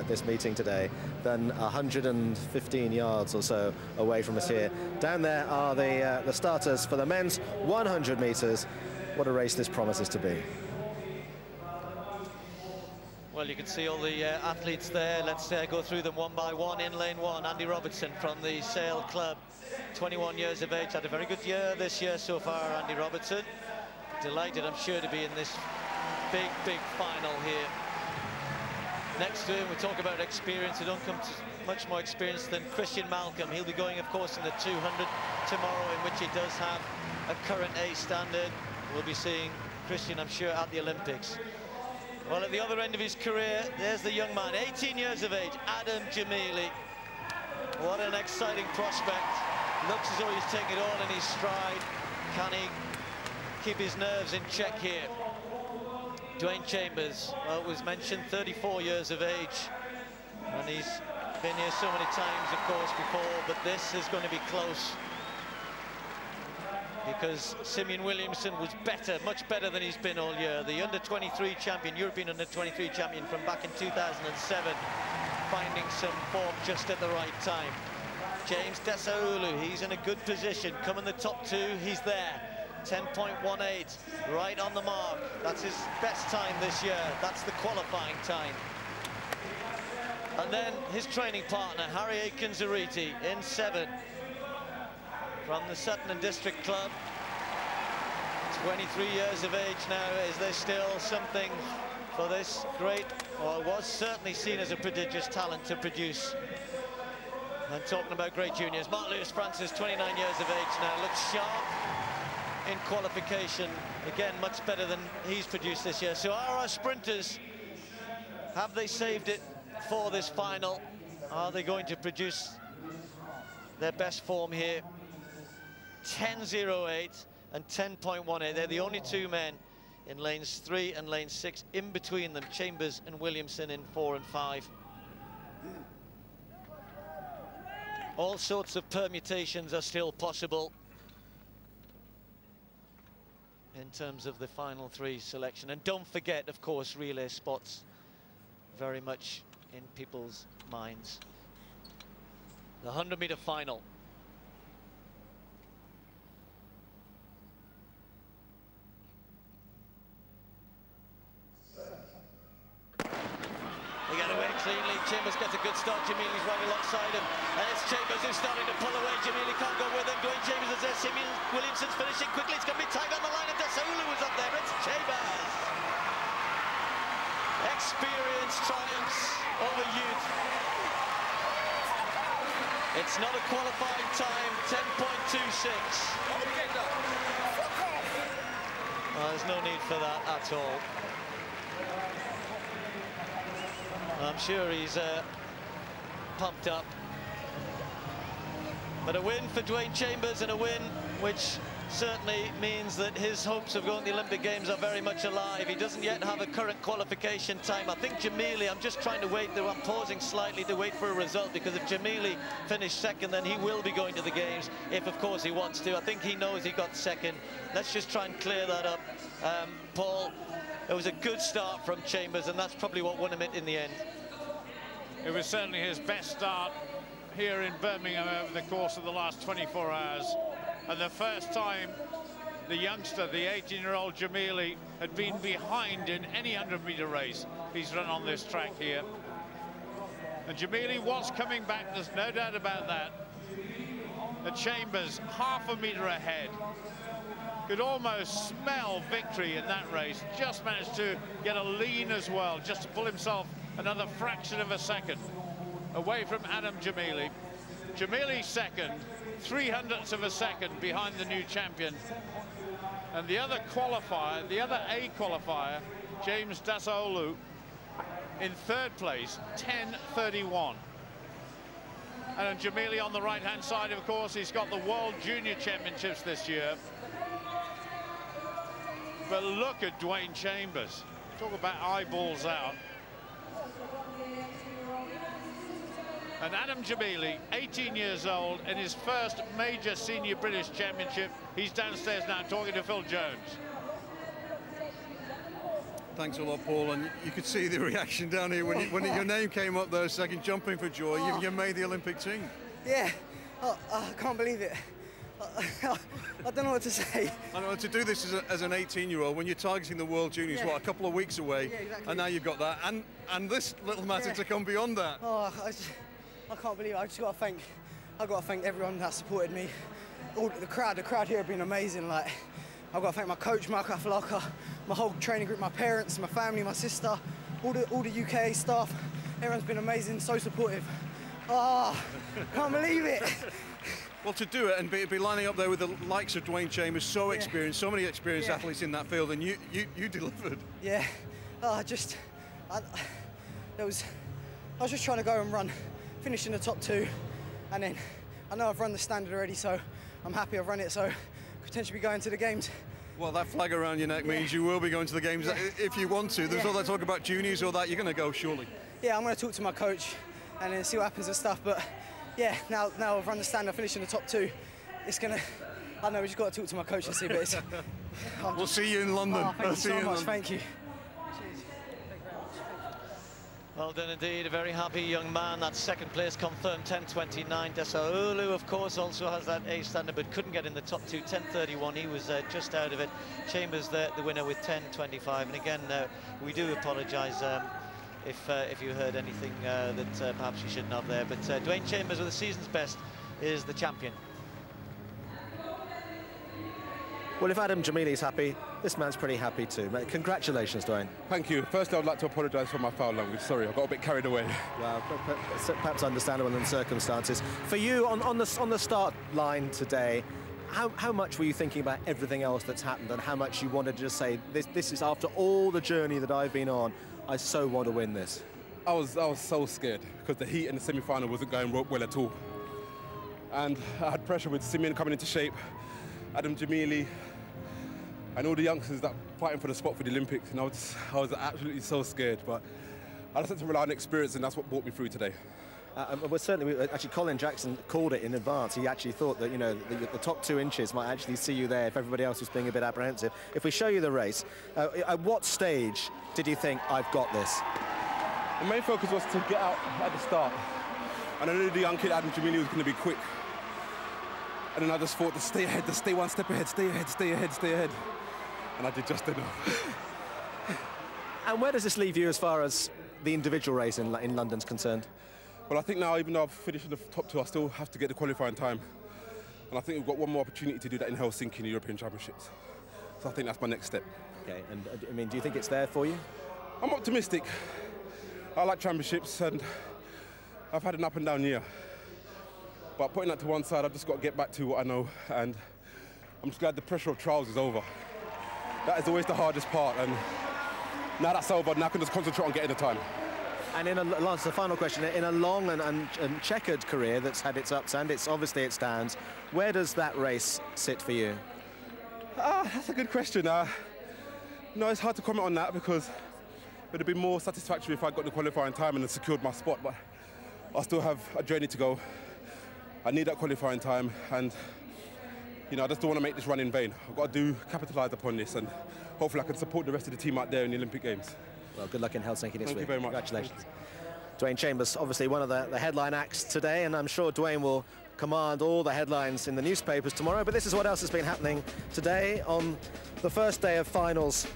this meeting today than 115 yards or so away from us here. Down there are the starters for the men's 100 metres. What a race this promises to be. Well, you can see all the athletes there. Let's go through them one by one. In lane one, Andy Robertson from the Sale Club, 21 years of age. Had a very good year this year so far, Andy Robertson. Delighted, I'm sure, to be in this big final here. Next to him, we talk about experience. They don't come to much more experience than Christian Malcolm. He'll be going, of course, in the 200 tomorrow, in which he does have a current A standard. We'll be seeing Christian, I'm sure, at the Olympics. Well, at the other end of his career, there's the young man, 18 years of age, Adam Jamili. What an exciting prospect. Looks as though he's taking it all in his stride. Can he keep his nerves in check here? Dwayne Chambers, well, it was mentioned, 34 years of age. And he's been here so many times, of course, before, but this is going to be close. Because Simeon Williamson was better, much better than he's been all year. The under-23 champion, European under-23 champion from back in 2007, finding some form just at the right time. James Desaolu, he's in a good position. Coming the top two, he's there. 10.18, right on the mark. That's his best time this year. That's the qualifying time. And then his training partner, Harry Aiken-Zariti, in 7. From the Sutton and District Club. 23 years of age now. Is there still something for this great, or was certainly seen as a prodigious talent to produce? And talking about great juniors, Mark Lewis Francis, 29 years of age now, looks sharp in qualification. Again, much better than he's produced this year. So are our sprinters, have they saved it for this final? Are they going to produce their best form here? 10.08 and 10.18. They're the only two men in lanes 3 and lane 6. In between them, Chambers and Williamson in 4 and 5. All sorts of permutations are still possible in terms of the final 3 selection. And don't forget, of course, relay spots very much in people's minds. The 100-meter final. Cleanly, Chambers gets a good start. Jamili's right alongside him, and it's Chambers who's starting to pull away. Jamili can't go with him. Dwayne Chambers is there. Simeon Williamson's finishing quickly. It's going to be tight on the line, and Desaolu was up there. It's Chambers. Experience triumphs over youth. It's not a qualifying time. 10.26. There's no need for that at all. I'm sure he's pumped up. But a win for Dwayne Chambers, and a win which certainly means that his hopes of going to the Olympic Games are very much alive. He doesn't yet have a current qualification time. I think Jamili, I'm just trying to wait, I'm pausing slightly to wait for a result, because if Jamili finished second, then he will be going to the Games, if of course he wants to. I think he knows he got second. Let's just try and clear that up. Paul, it was a good start from Chambers, and that's probably what won him it in the end. It was certainly his best start here in Birmingham over the course of the last 24 hours. And the first time the youngster, the 18-year-old Jamili, had been behind in any 100-meter race he's run on this track here. And Jamili was coming back, there's no doubt about that. The Chambers half a meter ahead. Could almost smell victory in that race. Just managed to get a lean as well, just to pull himself another fraction of a second away from Adam Jamili. Jamili second, 0.03 of a second behind the new champion. And the other qualifier, the other A qualifier, James Desaolu, in 3rd place, 10.31. And Jamili on the right-hand side, of course, he's got the World Junior Championships this year. But look at Dwayne Chambers. Talk about eyeballs out. And Adam Jamili, 18 years old, in his first major senior British championship. He's downstairs now talking to Phil Jones. Thanks a lot, Paul. And you could see the reaction down here when your name came up there, second, jumping for joy. You made the Olympic team. Yeah, I can't believe it. I don't know what to say. I know, to do this as an 18-year-old, when you're targeting the World Juniors, what, a couple of weeks away, exactly. And now you've got that, and this little matter to come beyond that. Oh, I can't believe it. I got to thank everyone that supported me. All the crowd here have been amazing. Like, I've got to thank my coach, Mark Afalaka, my whole training group, my parents, my family, my sister, all the UK staff. Everyone's been amazing, so supportive. Can't believe it. Well, to do it and be lining up there with the likes of Dwayne Chambers, so experienced, so many experienced athletes in that field, and you delivered. Yeah, I was just trying to go and run, finish in the top 2, and then I know I've run the standard already, so I'm happy I've run it, so potentially be going to the games. Well, that flag around your neck means you will be going to the games if you want to. There's all that talk about juniors or that. You're going to go, surely. Yeah, I'm going to talk to my coach and then see what happens and stuff, but yeah, now I've run the standard, I finished in the top 2. It's going to, I don't know, we just got to talk to my coach and see, but it's... We'll see you in London. Thank you so much, thank you. Well done indeed, a very happy young man. That second place confirmed, 10:29. Desaolu, of course, also has that A standard, but couldn't get in the top 2, 10:31. He was just out of it. Chambers the winner with 10:25. And again, we do apologise if you heard anything that perhaps you shouldn't have there. But Dwayne Chambers, with the season's best, is the champion. Well, if Adam Jamili's happy, this man's pretty happy too. Congratulations, Dwayne. Thank you. Firstly, I'd like to apologise for my foul language. Sorry, I got a bit carried away. Well, perhaps understandable in the circumstances. For you, on the start line today, how much were you thinking about everything else that's happened, and how much you wanted to just say, this is after all the journey that I've been on, I so want to win this? I was so scared because the heat in the semi-final wasn't going well at all. And I had pressure with Simeon coming into shape, Adam Jamili, and all the youngsters that fighting for the spot for the Olympics. And I was absolutely so scared, but I just had to rely on experience, and that's what brought me through today. Well, certainly, actually, Colin Jackson called it in advance. He actually thought that, you know, the top 2 inches might actually see you there if everybody else was being a bit apprehensive. If we show you the race, at what stage did you think, I've got this? The main focus was to get out at the start. And I knew the young kid, Adam Jamili, was going to be quick. And then I just thought to stay ahead, to stay one step ahead, stay ahead, stay ahead, stay ahead. And I did just enough. And where does this leave you as far as the individual race in London's concerned? Well, I think now, even though I've finished in the top 2, I still have to get the qualifying time. And I think we've got one more opportunity to do that in Helsinki in the European Championships. So I think that's my next step. Okay, and I mean, do you think it's there for you? I'm optimistic. I like championships, and I've had an up and down year. But putting that to one side, I've just got to get back to what I know, and I'm just glad the pressure of trials is over. That is always the hardest part, and now that's over, now I can just concentrate on getting the time. And Lance, the final question, in a long and checkered career that's had its ups and obviously its downs, where does that race sit for you? That's a good question. No, it's hard to comment on that because it would have been more satisfactory if I got the qualifying time and secured my spot, but I still have a journey to go. I need that qualifying time, and you know, I just don't want to make this run in vain. I've got to capitalise upon this, and hopefully I can support the rest of the team out there in the Olympic Games. Well, good luck in Helsinki this week. Thank you very much. Congratulations. Dwayne Chambers, obviously one of the headline acts today, and I'm sure Dwayne will command all the headlines in the newspapers tomorrow. But this is what else has been happening today on the first day of finals